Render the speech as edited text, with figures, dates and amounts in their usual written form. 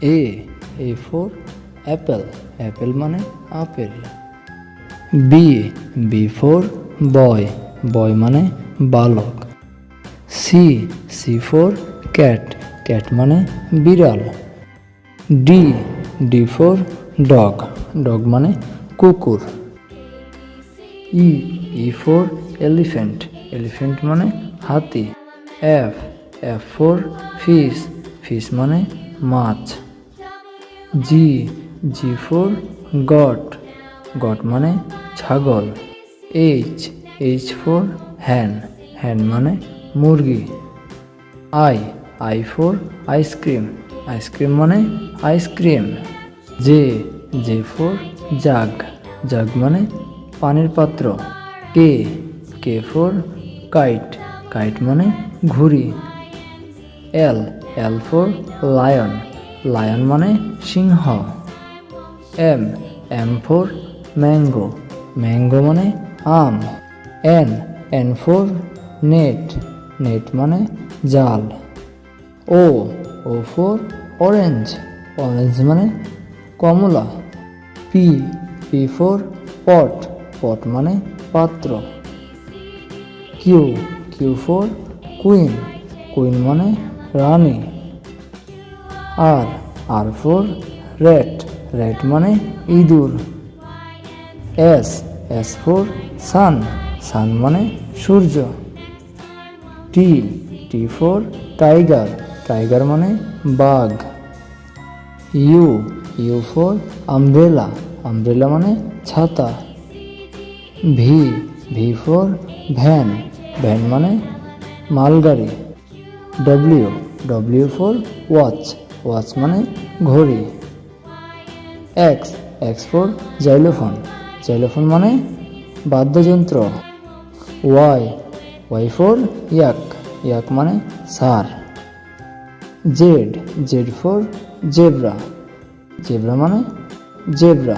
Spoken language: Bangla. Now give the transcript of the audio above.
এ ফর অ্যাপেল, অ্যাপেল মানে আপেল। বি ফর বয়, বয় মানে বালক। সি ফর ক্যাট, ক্যাট মানে বিড়াল। ডি ফর ডগ, ডগ মানে কুকুর। ই ফর এলিফ্যান্ট, এলিফ্যান্ট মানে হাতি। এফ ফর ফিশ, ফিশ মানে মাছ। জি ফর গট, গট মানে ছাগল। এইচ ফর হ্যান, হ্যান মানে মুরগি। আই ফর আইসক্রিম, আইসক্রিম মানে আইসক্রিম। জে ফর জাগ, জাগ মানে পানির পাত্র। কে ফর কাইট, কাইট মানে ঘুড়ি। এল ফর লায়ন, লায়ন মানে সিংহ। এম ফর ম্যাঙ্গো, ম্যাঙ্গো মানে আম। এন ফর নেট, নেট মানে জাল। ও ফর অরেঞ্জ, অরেঞ্জ মানে কমলা। পি ফর পট, পট মানে পাত্র। কিউ ফর কুইন, কুইন মানে রানী। আর ফর র্যাট, র্যাট মানে ইঁদুর। এস ফর সান, সান মানে সূর্য। টি ফর টাইগার, টাইগার মানে বাঘ। ইউ ফর আমব্রেলা, আমব্রেলা মানে ছাতা। ভি ফর ভ্যান, ভ্যান মানে মালগাড়ি। ডব্লিউ ফর ওয়াচ, ওয়াচ মানে ঘড়ি। এক্স ফর জাইলোফোন, জাইলোফোন মানে বাদ্যযন্ত্র। ওয়াই ফর ইয়াক, ইয়াক মানে ষাঁড়। জেড ফর জেব্রা, জেব্রা মানে জেব্রা।